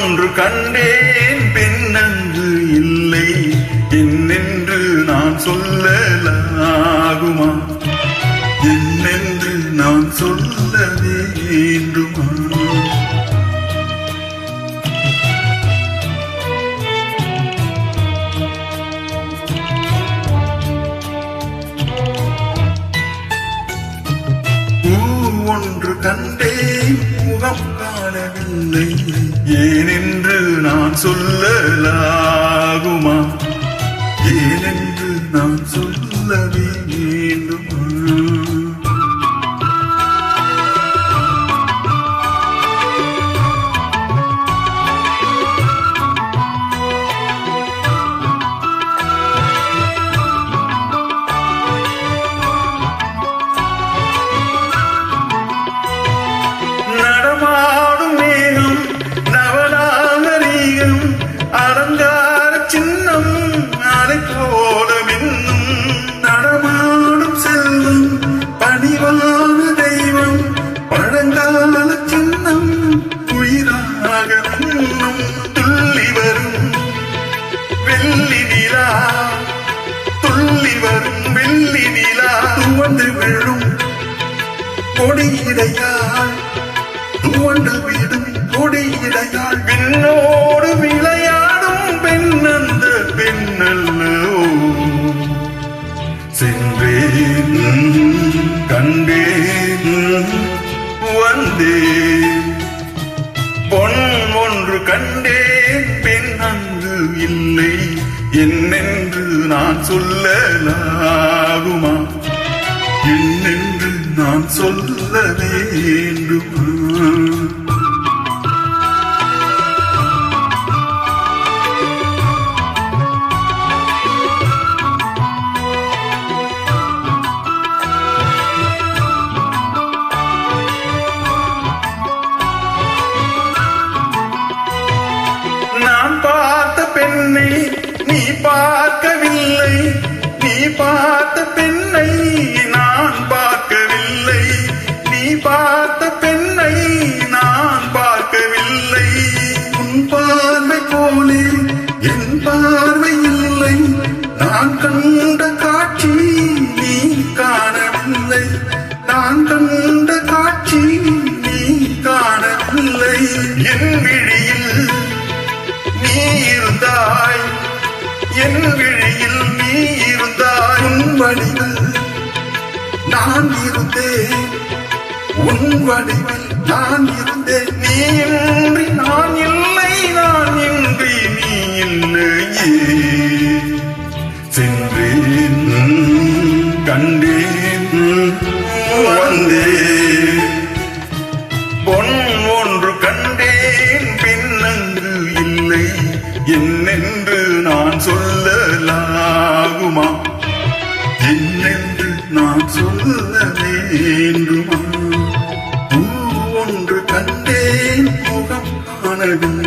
ஒன்று கண்டேன் பெண்ணங்கு இல்லை என்னென்று நான் சொல்லலாகுமா என்னென்று நான் சொல்ல வேண்டுமா ஒன்று கண்டேன் முகம் காணவில்லை ஏனென்று நான் சொல்லலாகுமா ஏனென்று நான் சொல்ல வேண்டுமா கொடியிடையாள் துவண்டு விடும் கொடியிடையாள் விண்ணோடு விளையாடும் பெண்ணந்த பெண்ணல்லோ சென்றேன் கண்டேன் வந்தேன் பொன் ஒன்று கண்டேன் பெண் அங்கு இல்லை என்னென்று நான் சொல்லலாகுமா என்னென்று நான் சொல்ல வேண்டுமா நான் பார்த்த பெண்ணை நீ பார்க்கவில்லை நீ பார்த்த பெண்ணை நான் பார்க்கவில்லை நீ பார்த்த பெண்ணை நான் பார்க்கவில்லை உன் பார்வை போலே என் பார்வை இல்லை நான் கண்ட காட்சி நீ காணவில்லை நான் கண்ட காட்சி நீ காணவில்லை என் விழியில் நீ இருந்தாய் என் விழியில் நீ இருந்தாய் உன் வடிவில் நான் இருந்தேன் உன் வடிவில் நான் இருந்தேன் நீ இன்றி நான் இல்லை நான் இன்றி நீ இல்லையே சென்றேன் கண்டேன் வந்தேன் பொன் ஒன்று கண்டேன் பின்னங்கு இல்லை என்னென்று நான் சொல்லலாகுமா என்னென்று நான் சொல்ல வேண்டுமா ஒன்று கண்டேன் முகம் காணவில்லை